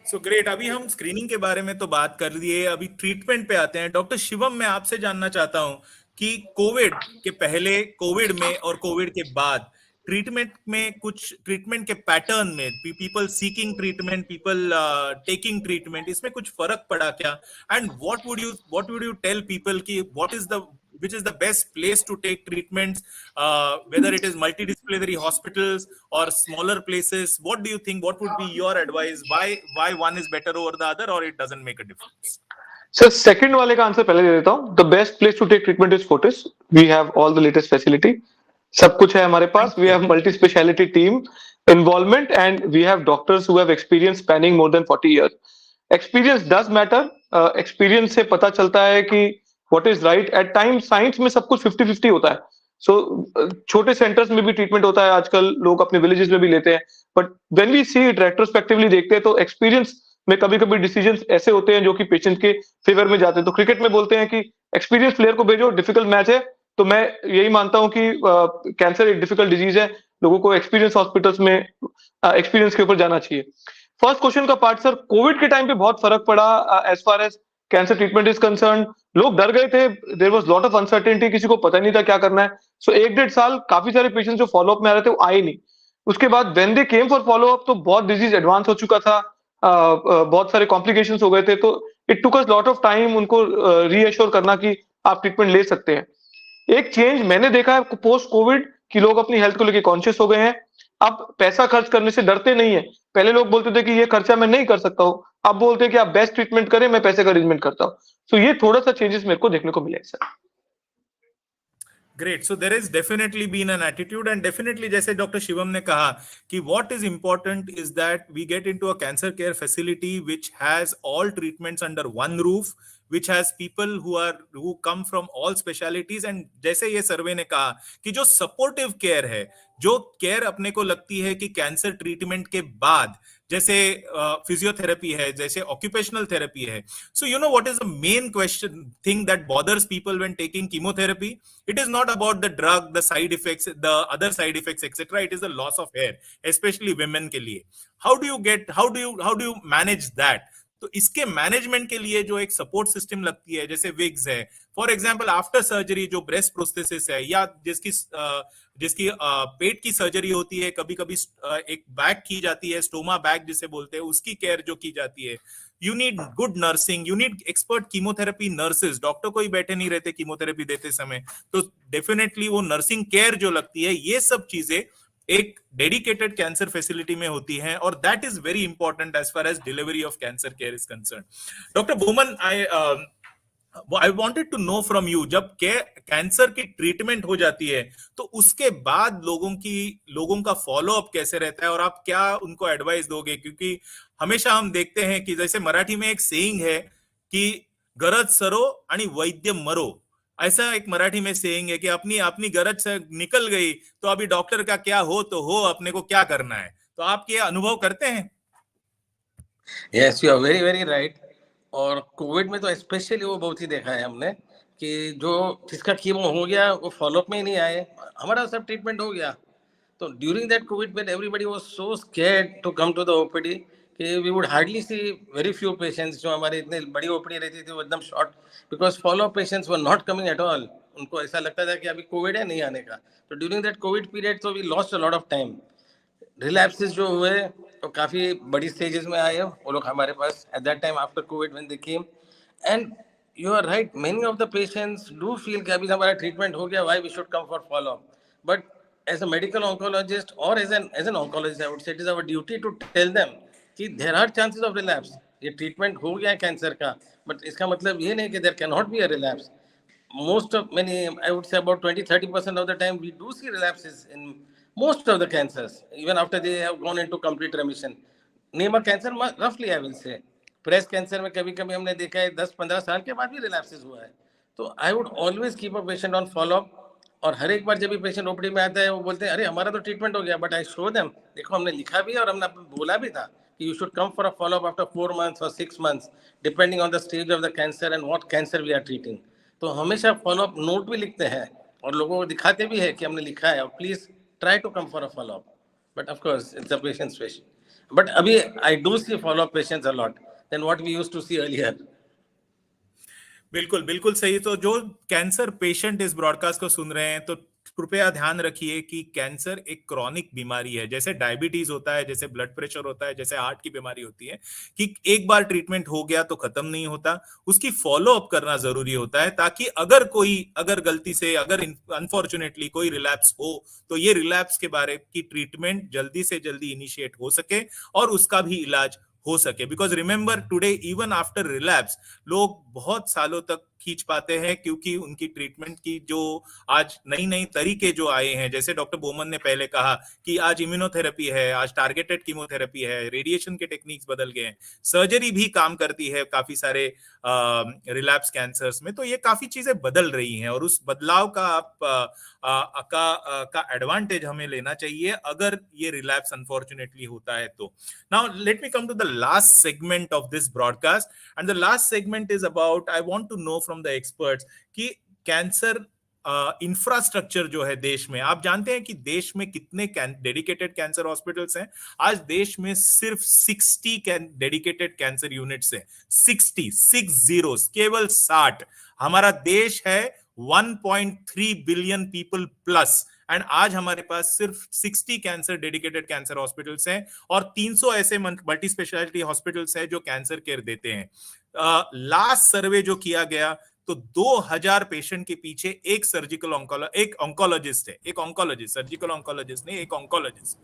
Speaker 1: So great. अभी हम screening के बारे में तो बात कर लिए, अभी ट्रीटमेंट पे आते हैं। डॉक्टर शिवम, मैं आपसे जानना चाहता हूं कि कोविड के पहले, कोविड में और कोविड के बाद ट्रीटमेंट में, कुछ ट्रीटमेंट के पैटर्न में, people seeking treatment, people taking treatment, इसमें कुछ फर्क पड़ा क्या? And what would you tell people कि what is the which is the best place to take treatments, whether it is multidisciplinary hospitals or smaller places? What do you think? What would be your advice? Why one is better over the other, or it doesn't make a difference?
Speaker 5: Sir second वाले का answer पहले दे देता हूँ। The best place to take treatment is Fortis. We have all the latest facility, सब कुछ है हमारे पास। We have multi speciality team involvement and we have doctors who have experience spanning more than 40 years. Experience does matter. Experience से पता चलता है कि what is right. At time science में सब कुछ 50-50 होता है। सो छोटे सेंटर्स में भी ट्रीटमेंट होता है आजकल, लोग अपने विलेजेस में भी लेते हैं, but when we see it retrospectively देखते हैं तो एक्सपीरियंस में कभी कभी डिसीजंस ऐसे होते हैं जो कि पेशेंट के फेवर में जाते हैं। तो क्रिकेट में बोलते हैं कि एक्सपीरियंस प्लेयर को भेजो, डिफिकल्ट मैच है। तो मैं यही मानता हूं कि कैंसर एक डिफिकल्ट डिजीज है, लोगों को एक्सपीरियंस हॉस्पिटल्स में एक्सपीरियंस के ऊपर जाना चाहिए। फर्स्ट क्वेश्चन का पार्ट सर, कोविड के टाइम पे बहुत फर्क पड़ा as far as cancer treatment is concern. लोग डर गए थे, there was lot of uncertainty, किसी को पता नहीं था क्या करना है। सो 1-1.5 साल काफी सारे पेशेंट्स जो फॉलोअप में आ रहे थे वो आए नहीं। उसके बाद when they came for follow up तो बहुत डिजीज एडवांस हो चुका था, बहुत सारे कॉम्प्लिकेशंस हो गए थे। तो it took us lot of time उनको रीएश्योर करना कि आप ट्रीटमेंट ले सकते हैं। एक चेंज मैंने देखा है पोस्ट कोविड कि लोग अपनी हेल्थ को लेकर कॉन्शियस हो गए हैं। अब पैसा खर्च करने से डरते नहीं है। पहले लोग बोलते थे कि ये खर्चा मैं नहीं कर सकता हूँ, अब बोलते हैं कि आप बेस्ट ट्रीटमेंट करें, मैं पैसे का अरेंजमेंट करता हूँ। सो ये थोड़ा सा चेंजेस मेरे को देखने को मिले sir.
Speaker 1: Great. So there has definitely been an attitude, and definitely, जैसे डॉक्टर शिवम ने कहा कि what is important is that we get into a cancer care facility which has all treatments under one roof, which has people who come from all specialities, and जैसे ये सर्वे ने कहा कि जो सपोर्टिव केयर है, जो केयर अपने को लगती है कि कैंसर ट्रीटमेंट के बाद, जैसे फिजियोथेरेपी है, जैसे ऑक्यूपेशनल थेरेपी है। So you know what is the main question thing that bothers people when taking chemotherapy? It is not about the drug, the side effects, the other side effects, etc. It is the loss of hair, especially women के लिए। how do you manage that? तो इसके management के लिए जो एक support system लगती है, जैसे विग्स है, फॉर एग्जांपल आफ्टर सर्जरी जो ब्रेस्ट प्रोस्थेसिस है, या जिसकी पेट की सर्जरी होती है, कभी कभी एक बैग की जाती है, स्टोमा बैग जिसे बोलते हैं, उसकी केयर जो की जाती है। You need good nursing, you need expert chemotherapy nurses, doctor कोई बैठे नहीं रहते कीमोथेरेपी देते समय। तो डेफिनेटली वो नर्सिंग केयर जो लगती है, ये सब चीजें एक डेडिकेटेड कैंसर फैसिलिटी में होती हैं, और that is very important as far as delivery of cancer care is concern. Doctor Boman, I wanted to know from you, जब कैंसर की ट्रीटमेंट हो जाती है तो उसके बाद लोगों का फॉलोअप कैसे रहता है, और आप क्या उनको एडवाइस दोगे? क्योंकि हमेशा हम देखते हैं कि जैसे मराठी में एक सेइंग है कि गरज सरो आणि वैद्य मरो, ऐसा एक मराठी में सेइंग है कि अपनी गरज से निकल गई तो अभी डॉक्टर का क्या हो तो हो, अपने को क्या करना है। तो आप ये अनुभव करते हैं?
Speaker 3: Yes, you are very very right. और कोविड में तो स्पेशली वो बहुत ही देखा है हमने कि जो जिसका कीमो हो गया वो फॉलोअप में ही नहीं आए, हमारा सब ट्रीटमेंट हो गया। तो ड्यूरिंग दैट कोविड में everybody was so scared to come to the OPD कि we would hardly see very few patients, जो हमारे इतने बड़ी ओपीडी रहती थी वो एकदम short, because follow patients were not coming at all. उनको ऐसा लगता था कि अभी कोविड है, नहीं आने का. तो ड्यूरिंग दैट कोविड पीरियड तो we lost a lot of time. Relapses जो हुए तो काफ़ी बड़ी स्टेजेस में आए वो लोग हमारे पास at that time after Covid when they came. And you are right, many of the patients do feel कि अभी हमारा ट्रीटमेंट हो गया, why we should come for follow up. But as a medical oncologist or as an oncologist, I would say it is our duty to tell them कि there are chances of relapse. ये treatment हो गया है cancer का, but इसका मतलब ये नहीं कि there cannot be a relapse. Most of many, I would say about 20-30% of the time we do see relapses in most of the cancers even after they have gone into complete remission. Name a cancer roughly, I will say. Breast cancer में कभी कभी हमने देखा है 10-15 साल के बाद भी रिलैप्सेस हुआ है. तो I would always keep a patient on follow up. और हर एक बार जब भी पेशेंट ओपीडी में आता है वो बोलते हैं अरे हमारा तो ट्रीटमेंट हो गया, बट आई शो देम, देखो हमने लिखा भी है और हमने बोला भी था कि you should come for a follow up after 4 months और 6 months depending on the stage of the cancer and what cancer we are treating. तो हमेशा फॉलो अप नोट भी लिखते हैं और लोगों को दिखाते भी है कि हमने लिखा है और please try to come for a follow up. But of course it's a patient's wish. But अभी I do see follow up patients a lot then what we used to see earlier.
Speaker 1: बिल्कुल बिल्कुल सही. तो जो cancer patient इस broadcast को सुन रहे हैं तो कृपया ध्यान रखिए कि कैंसर एक क्रॉनिक बीमारी है. जैसे डायबिटीज होता है, जैसे ब्लड प्रेशर होता है, जैसे हार्ट की बीमारी होती है, कि एक बार ट्रीटमेंट हो गया तो खत्म नहीं होता, उसकी फॉलो अप करना जरूरी होता है, ताकि अगर गलती से अगर अनफॉर्चुनेटली कोई रिलैप्स हो तो ये रिलैप्स के बारे की ट्रीटमेंट जल्दी से जल्दी इनिशिएट हो सके और उसका भी इलाज हो सके. Because remember today even after relapse लोग बहुत सालों तक खींच पाते हैं, क्योंकि उनकी ट्रीटमेंट की जो आज नई नई तरीके जो आए हैं, जैसे डॉक्टर बोमन ने पहले कहा कि आज इम्यूनोथेरेपी है, आज टारगेटेड कीमोथेरेपी है, रेडिएशन के टेक्निक्स बदल गए हैं, सर्जरी भी काम करती है काफी सारे रिलैप्स कैंसर्स में. तो ये काफी चीजें बदल रही हैं और उस बदलाव का का एडवांटेज हमें लेना चाहिए अगर ये रिलैप्स अनफॉर्चुनेटली होता है तो. Now, let me come to the last segment of this broadcast. And the last segment is about, I want to know from the experts कि कैंसर इंफ्रास्ट्रक्चर जो है देश में, आप जानते हैं कि देश में कितने डेडिकेटेड कैंसर हॉस्पिटल्स हैं. आज देश में सिर्फ 60 डेडिकेटेड कैंसर यूनिट्स हैं. 60 केवल 60. हमारा देश है 1.3 बिलियन पीपल प्लस, एंड आज हमारे पास सिर्फ 60 कैंसर डेडिकेटेड कैंसर हॉस्पिटल्स हैं और 300 ऐसे मल्टी स्पेशलिटी हॉस्पिटल्स हैं जो कैंसर केयर देते हैं. लास्ट सर्वे जो किया गया तो 2000 पेशेंट के पीछे एक ऑन्कोलॉजिस्ट है. एक ऑन्कोलॉजिस्ट, सर्जिकल ऑन्कोलॉजिस्ट नहीं, एक ऑन्कोलॉजिस्ट.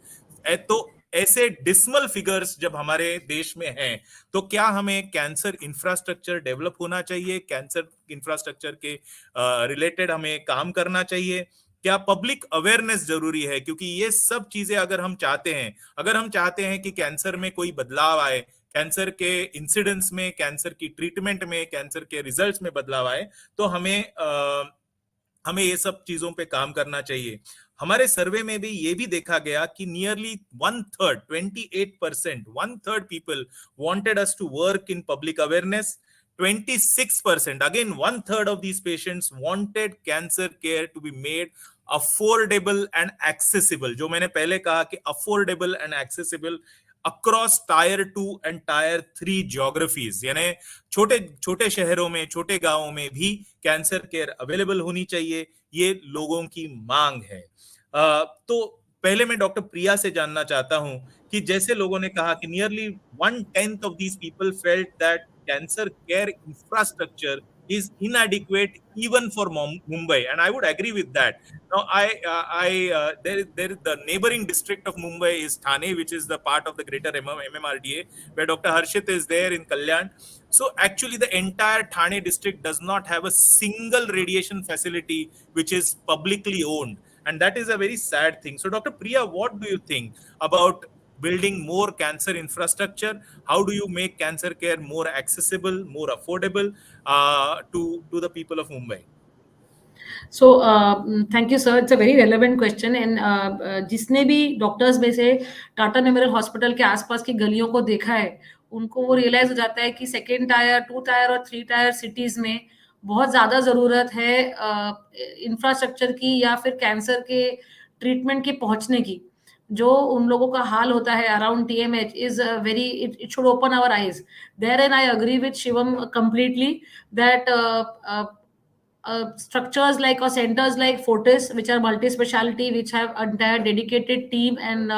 Speaker 1: तो ऐसे डिसमल फिगर्स जब हमारे देश में हैं तो क्या हमें कैंसर इंफ्रास्ट्रक्चर डेवलप होना चाहिए, कैंसर इंफ्रास्ट्रक्चर के रिलेटेड हमें काम करना चाहिए, क्या पब्लिक अवेयरनेस जरूरी है? क्योंकि ये सब चीजें अगर हम चाहते हैं कि कैंसर में कोई बदलाव आए, कैंसर के इंसिडेंस में, कैंसर की ट्रीटमेंट में, कैंसर के रिजल्ट्स में बदलाव आए, तो हमें ये सब चीजों पे काम करना चाहिए. हमारे सर्वे में भी ये भी देखा गया कि nearly 1/3, 28%, 1/3 people wanted us to work in public awareness. 26%, again 1/3 of these patients wanted cancer care to be made affordable and accessible. जो मैंने पहले कहा कि affordable and accessible across tier 2 and tier 3 geographies, यानी छोटे छोटे शहरों में, छोटे गांवों में भी कैंसर केयर अवेलेबल होनी चाहिए, ये लोगों की मांग है. तो पहले मैं डॉक्टर प्रिया से जानना चाहता हूं कि जैसे लोगों ने कहा कि nearly 1/10 of these people felt that cancer care infrastructure is inadequate even for Mumbai, and I would agree with that. Now, there the neighboring district of Mumbai is Thane, which is the part of the greater MMRDA, where Dr. Harshit is there in Kalyan. So actually, the entire Thane district does not have a single radiation facility which is publicly owned, and that is a very sad thing. So, Dr. Priya, what do you think about building more cancer infrastructure? How do you make cancer care more accessible, more affordable to the people of Mumbai?
Speaker 2: So thank you sir, it's a very relevant question. And जिसने भी doctors में से Tata memorial hospital के आसपास की गलियों को देखा है, उनको वो रियलाइज हो जाता है कि 2nd टायर, 2 टायर और 3 टायर सिटीज में बहुत ज्यादा जरूरत है इंफ्रास्ट्रक्चर की या फिर कैंसर के ट्रीटमेंट के पहुंचने की. जो उन लोगों का हाल होता है around TMH is very, it should open our eyes. Therein I agree with Shivam completely that structures like or centers like Fortis, which are multi-speciality, which have entire dedicated team and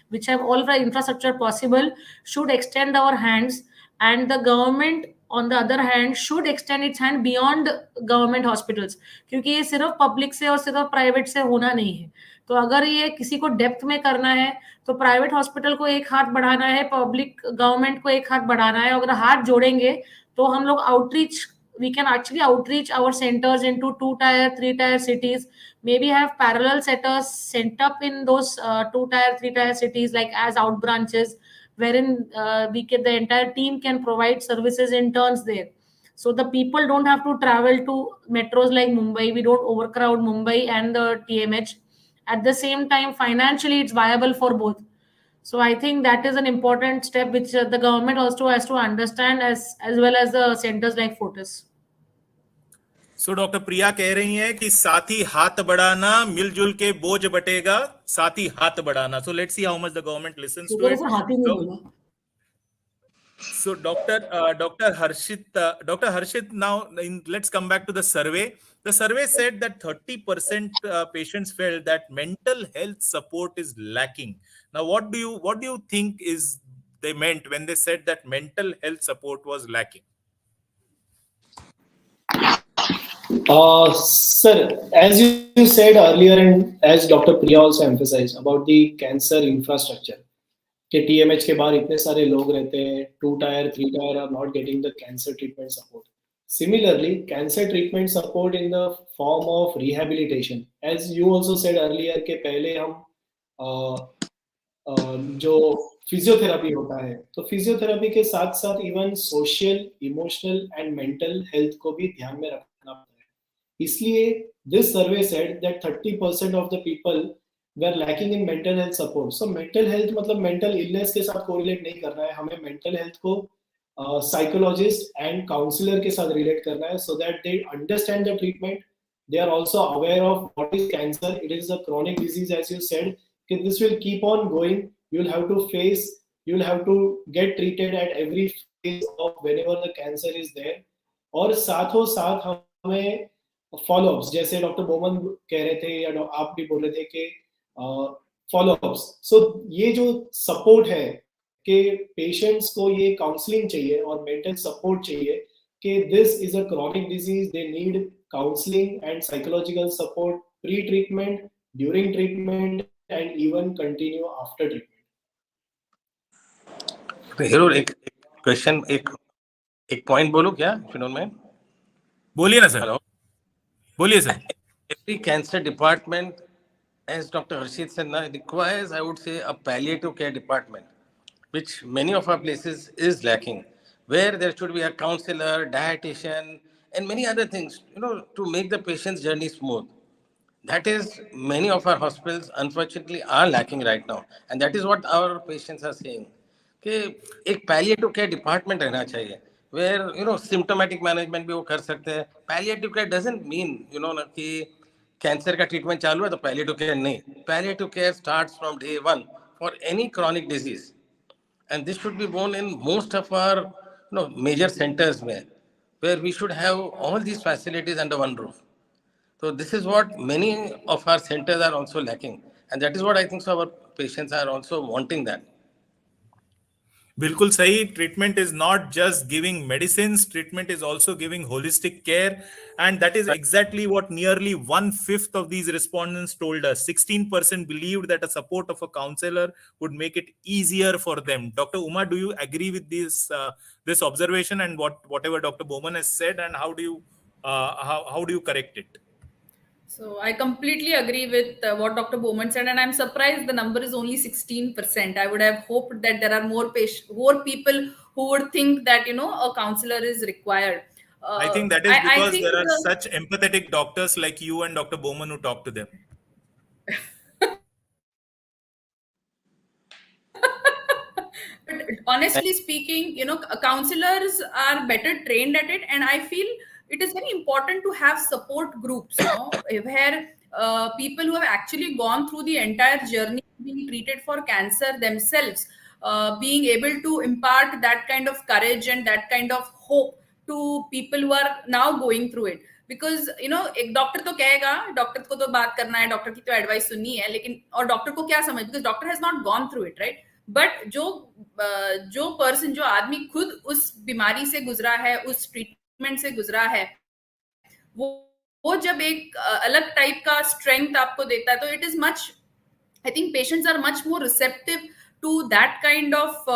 Speaker 2: which have all the infrastructure possible, should extend our hands. And the government on the other hand should extend its hand beyond government hospitals, क्योंकि ये सिर्फ public से और सिर्फ private से होना नहीं है. तो अगर ये किसी को डेप्थ में करना है तो प्राइवेट हॉस्पिटल को एक हाथ बढ़ाना है, पब्लिक गवर्नमेंट को एक हाथ बढ़ाना है. अगर हाथ जोड़ेंगे तो हम लोग outreach, we can actually outreach our centers into 2 tier 3 tier cities, maybe have parallel centers sent up in those 2 tier 3 tier cities like as out branches, wherein the entire team can provide services in turns there, so the people don't have to travel to metros like Mumbai. We don't overcrowd Mumbai and the TMH. At the same time, financially it's viable for both. So I think that is an important step which the government also has to understand, as well as the centers like Fortis.
Speaker 1: So doctor Priya कह रही हैं कि साथ ही हाथ बढ़ाना, मिलजुल के बोझ बटेगा, साथ ही हाथ बढ़ाना. So let's see how much the government listens to it.
Speaker 2: हाथी नहीं बोला.
Speaker 1: So, Dr. Harshit, now let's come back to the survey. The survey said that 30% patients felt that mental health support is lacking. Now, what do you think is they meant when they said that mental health support was lacking?
Speaker 6: Sir, as you said earlier, and as Dr. Priya also emphasized about the cancer infrastructure, कि TMH के बाहर इतने सारे लोग रहते हैं, 2 tier 3 tier are not getting the cancer treatment support. Similarly, cancer treatment support in the form of rehabilitation, as you also said earlier कि पहले हम जो फिजियोथेरेपी होता है, तो फिजियोथेरेपी के साथ साथ even social, emotional and mental health को भी ध्यान में रखना पड़ता है. इसलिए this survey said that 30% of the people were lacking in mental health support. So mental health मतलब mental illness के साथ correlate नहीं करना है, हमें mental health को psychologist and counselor के साथ relate करना है, so that they understand the treatment. They are also aware of what is cancer. It is a chronic disease, as you said. This will keep on going. You'll have to face, you'll have to get treated at every phase of whenever the cancer is there. और साथों साथ हमें follow-ups, जैसे doctor Boman कह रहे थे या आप भी बोल रहे थे कि follow-ups. So ये जो support है कि patients को ये counseling चाहिए और mental support चाहिए कि this is a chronic disease, they need counseling and psychological support pre-treatment, during treatment and even continue after treatment.
Speaker 3: Hero एक क्वेश्चन, एक पॉइंट बोलूं क्या, if you don't mind?
Speaker 1: बोलिए ना सर.
Speaker 3: हेलो,
Speaker 1: बोलिए sir.
Speaker 3: every cancer department, as Dr. Harshit said, requires, I would say, a palliative care department, which many of our places is lacking, where there should be a counselor, dietitian, and many other things, to make the patient's journey smooth. That is, many of our hospitals, unfortunately, are lacking right now. And that is what our patients are saying. कि एक palliative care department रहना चाहिए, where, symptomatic management भी वो कर सकते हैं. Palliative care doesn't mean, कि कैंसर का ट्रीटमेंट चालू है तो palliative care नहीं. Palliative care starts from day one for any chronic disease. And this should be born in most of our major centers where we should have all these facilities under one roof. So this is what many of our centers are also lacking. And that is what I think so our patients are also wanting that.
Speaker 1: बिल्कुल सही. Treatment is not just giving medicine, treatment is also giving holistic care, and that is exactly what nearly 1/5 of these respondents told us. 16% believed that a support of a counselor would make it easier for them. Dr. Uma, do you agree with this observation and whatever Dr. Bowman has said, and how do you correct it?
Speaker 4: So I completely agree with what Dr. Bowman said, and I'm surprised the number is only 16%. I would have hoped that there are more people who would think that a counselor is required.
Speaker 1: I think that is because
Speaker 4: I think
Speaker 1: there are such empathetic doctors like you and Dr. Bowman who talk to them.
Speaker 4: But honestly speaking, counselors are better trained at it, and I feel it is very important to have support groups, where people who have actually gone through the entire journey being treated for cancer themselves, being able to impart that kind of courage and that kind of hope to people who are now going through it. Because you know एक doctor तो कहेगा, doctor को तो बात करना है, doctor की तो एडवाइस सुननी है, लेकिन और डॉक्टर को क्या समझ, because doctor has not gone through it, right. But जो पर्सन, जो आदमी खुद उस बीमारी से गुजरा है, उस ट्रीटमेंट से गुजरा है, वो जब एक अलग टाइप का स्ट्रेंथ आपको देता है, तो it is much, I think patients are much more receptive to that kind of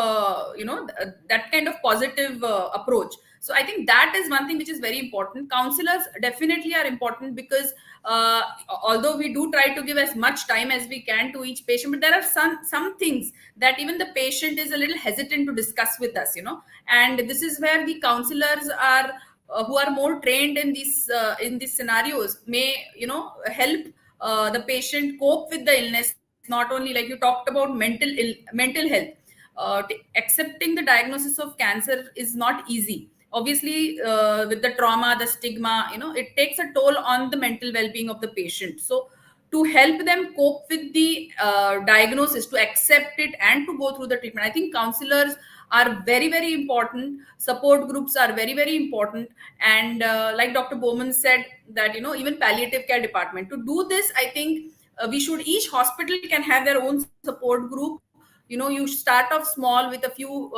Speaker 4: that kind of positive approach. So I think that is one thing which is very important. Counselors definitely are important, because although we do try to give as much time as we can to each patient, but there are some things that even the patient is a little hesitant to discuss with us, and this is where the counselors are who are more trained in these scenarios may help the patient cope with the illness. Not only, like you talked about mental health, accepting the diagnosis of cancer is not easy. Obviously, with the trauma, the stigma, it takes a toll on the mental well-being of the patient. So to help them cope with the diagnosis, to accept it and to go through the treatment, I think counselors are very, very important. Support groups are very, very important. And like Dr. Bowman said, that even palliative care department, to do this, I think we should, each hospital can have their own support group. You start off small with a few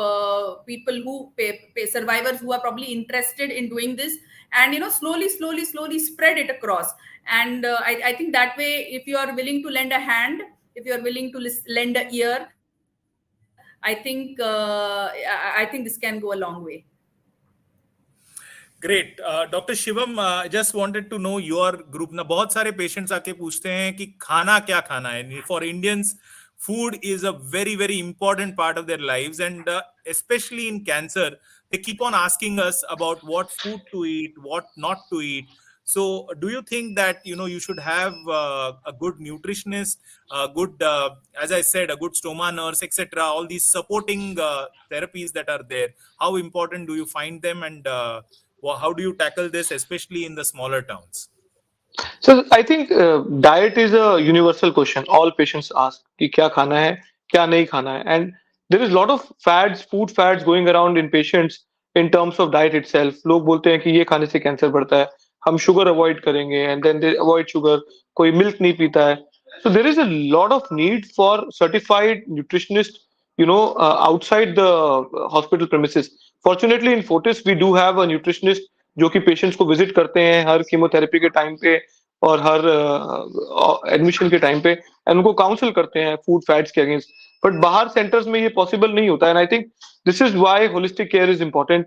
Speaker 4: people who pay survivors who are probably interested in doing this, and slowly spread it across. And I think that way, if you are willing to lend a hand, if you are willing to lend a ear, I think this can go a long way.
Speaker 1: Great. Doctor Shivam, just wanted to know your group. ना बहुत सारे patients आके पूछते हैं कि खाना क्या खाना है. For Indians, food is a very, very important part of their lives, and especially in cancer, they keep on asking us about what food to eat, what not to eat. So do you think that you should have a good nutritionist, a good as I said, a good stoma nurse, etc., all these supporting therapies that are there? How important do you find them, and how do you tackle this, especially in the smaller towns?
Speaker 5: So I think diet is a universal question. All patients ask कि क्या खाना है, क्या नहीं खाना है, and there is a lot of fads, food fads going around in patients in terms of diet itself. लोग बोलते हैं कि ये खाने से कैंसर बढ़ता है, हम शुगर अवॉइड करेंगे, and then they avoid sugar. कोई मिल्क नहीं पीता है. So there is a lot of need for certified nutritionist, outside the hospital premises. Fortunately, in Fortis we do have a nutritionist जो कि पेशेंट्स को visit करते हैं हर कीमोथेरेपी के टाइम पे और हर एडमिशन के टाइम पे, एंड उनको काउंसिल करते हैं फूड फैट्स के अगेंस्ट. बट बाहर सेंटर्स में ये पॉसिबल नहीं होता है, and I think this is why holistic care is important.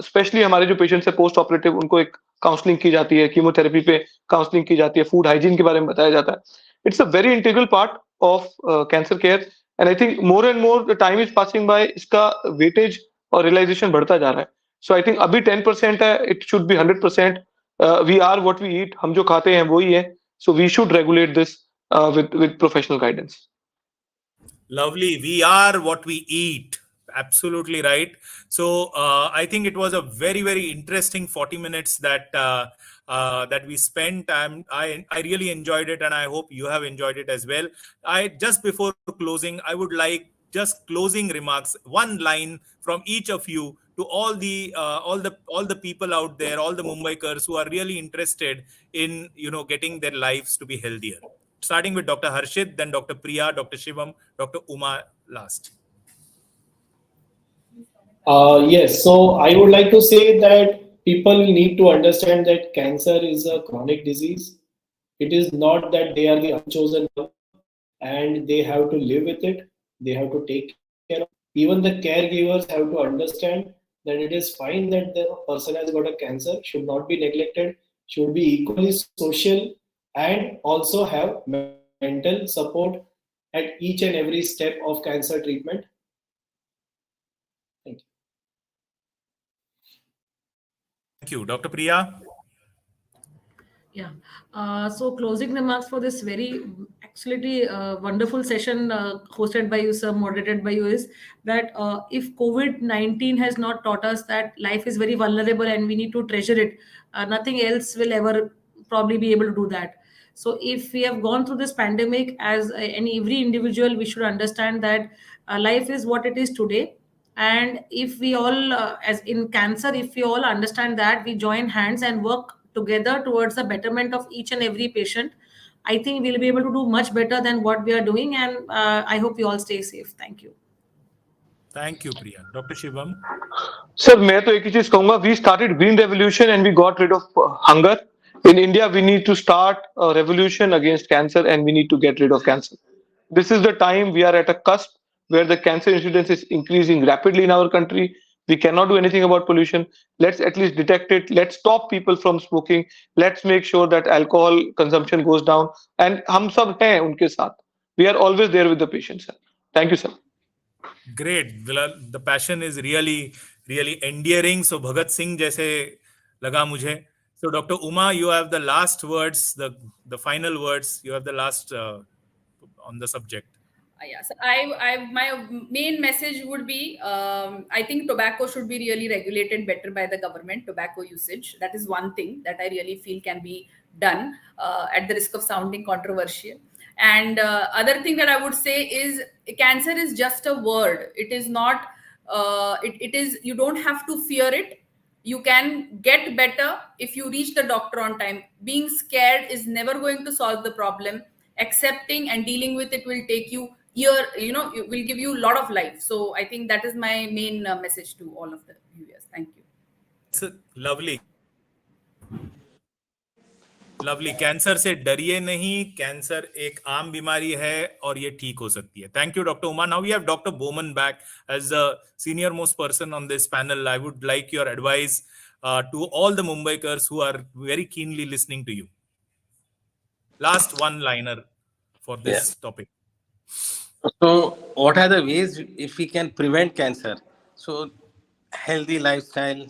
Speaker 5: Specially हमारे जो पेशेंट्स है पोस्ट ऑपरेटिव, उनको एक काउंसलिंग की जाती है, कीमोथेरेपी पे काउंसलिंग की जाती है, फूड हाइजीन के बारे में बताया जाता है. It's a very integral part of cancer care, and I think more and more the time is passing by, इसका वेटेज और रियलाइजेशन बढ़ता जा रहा है. सो आई थिंक अभी 10% है, it should be 100%. We are what we eat. हम जो खाते हैं वो ही है. So we should regulate this with professional guidance.
Speaker 1: Lovely. We are what we eat. Absolutely right. So I think it was a very, very interesting 40 minutes that we spent. I really enjoyed it, and I hope you have enjoyed it as well. Just before closing, I would like just closing remarks, one line from each of you to all the people out there, all the Mumbaikars who are really interested in getting their lives to be healthier. Starting with Dr. Harshit, then Dr. Priya, Dr. Shivam, Dr. Uma last.
Speaker 6: Yes, so I would like to say that people need to understand that cancer is a chronic disease. It is not that they are the unchosen one and they have to live with it. They have to take care of it. Even the caregivers have to understand that it is fine that the person has got a cancer, should not be neglected, should be equally social, and also have mental support at each and every step of cancer treatment. Thank you.
Speaker 1: Thank you. Dr. Priya?
Speaker 2: Yeah. So closing remarks for this very absolutely wonderful session hosted by you, sir, moderated by you, is that if COVID-19 has not taught us that life is very vulnerable and we need to treasure it, nothing else will ever probably be able to do that. So if we have gone through this pandemic, as any every individual, we should understand that life is what it is today. And if we all, as in cancer, if we all understand that, we join hands and work together towards the betterment of each and every patient, I think we'll be able to do much better than what we are doing. And I hope you all stay safe. Thank you.
Speaker 1: Thank you, Priya. Dr. Shivam.
Speaker 5: Sir मैं तो एक ही चीज कहूंगा, we started green revolution and we got rid of hunger. In India, we need to start a revolution against cancer and we need to get rid of cancer. This is the time we are at a cusp where the cancer incidence is increasing rapidly in our country. We cannot do anything about pollution. Let's at least detect it. Let's stop people from smoking. Let's make sure that alcohol consumption goes down. And हम सब हैं उनके साथ. We are always there with the patients. Thank you, sir.
Speaker 1: Great. The passion is really endearing. So Bhagat Singh जैसे लगा मुझे. So Dr. Uma, you have the last words, the final words. You have the last on the subject.
Speaker 4: Yes, my main message would be, I think tobacco should be really regulated better by the government. Tobacco usage, that is one thing that I really feel can be done, at the risk of sounding controversial. And other thing that I would say is, cancer is just a word. It is not. It is. You don't have to fear it. You can get better if you reach the doctor on time. Being scared is never going to solve the problem. Accepting and dealing with it will take you it will give you a lot of life. So I think that is my main message to all of the viewers. Thank you.
Speaker 1: It's lovely. Cancer से डरिए नहीं. Cancer एक आम बीमारी है और ये ठीक हो सकती है. Thank you doctor Uma. Now we have doctor Boman back as the senior most person on this panel. I would like your advice to all the Mumbaikars who are very keenly listening to you. Last one liner for this topic.
Speaker 3: So what are the ways if we can prevent cancer? So healthy lifestyle,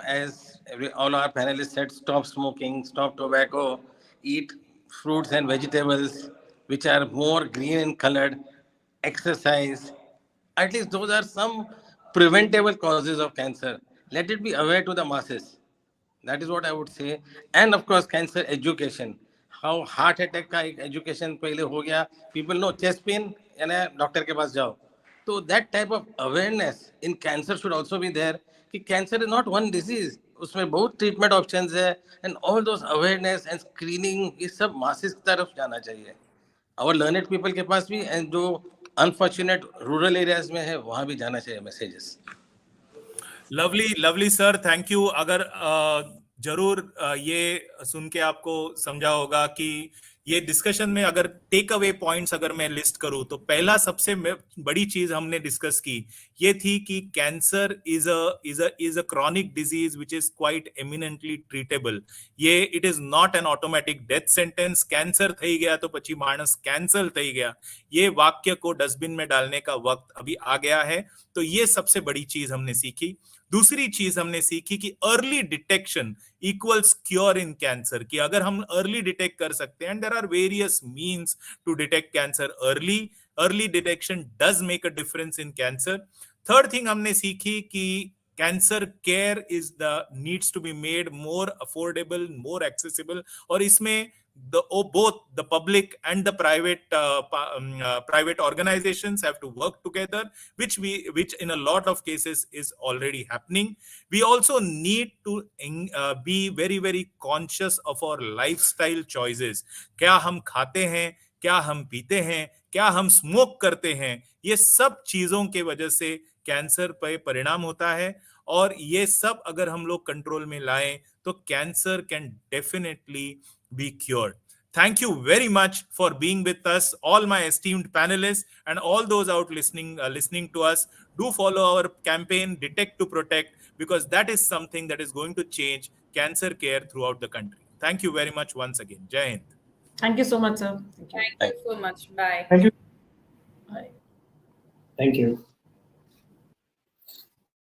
Speaker 3: as all our panelists said, stop smoking, stop tobacco, eat fruits and vegetables which are more green in colored, exercise. At least those are some preventable causes of cancer. Let it be aware to the masses. That is what I would say. And of course, cancer education. How heart attack का एक education पहले हो गया. People know chest pain, यानी doctor के पास जाओ. So that type of awareness in cancer should also be there. कि cancer is not one disease. उसमें बहुत treatment options है. And all those awareness and screening, ये सब masses की तरफ जाना चाहिए. Our learned people के पास भी, and जो unfortunate rural areas में है, वहाँ भी जाना चाहिए messages.
Speaker 1: Lovely sir, thank you. अगर जरूर ये सुन के आपको समझा होगा कि ये डिस्कशन में अगर टेक अवे पॉइंट्स अगर मैं लिस्ट करूं तो पहला सबसे बड़ी चीज हमने डिस्कस की ये थी कि cancer is a chronic disease which is quite eminently treatable. ये it is not an automatic death sentence. Cancer થઈ ગયા तो પછી માણસ कैंसल થઈ गया, ये वाक्य को डस्टबिन में डालने का वक्त अभी आ गया है. तो ये सबसे बड़ी चीज हमने सीखी. दूसरी चीज हमने सीखी कि early detection equals cure in cancer. कि अगर हम अर्ली डिटेक्ट कर सकते हैं, and there are various means to detect cancer early detection does make a difference in cancer. Third thing हमने सीखी कि cancer care needs to be made more affordable, more accessible. और इसमें both the public and the private organizations have to work together, which in a lot of cases is already happening. We also need to be very very conscious of our lifestyle choices. क्या हम खाते हैं, क्या हम पीते हैं, क्या हम स्मोक करते हैं, ये सब चीजों के वजह से कैंसर पर परिणाम होता है. और ये सब अगर हम लोग कंट्रोल में लाएं तो cancer can definitely be cured. Thank you very much for being with us, all my esteemed panelists, and all those out listening to us. Do follow our campaign Detect to Protect, because that is something that is going to change cancer care throughout the country. Thank you very much once again. Jai Hind.
Speaker 2: Thank you so much, sir.
Speaker 4: Thank you so much. Bye.
Speaker 6: Thank you.
Speaker 2: Bye.
Speaker 6: Thank you.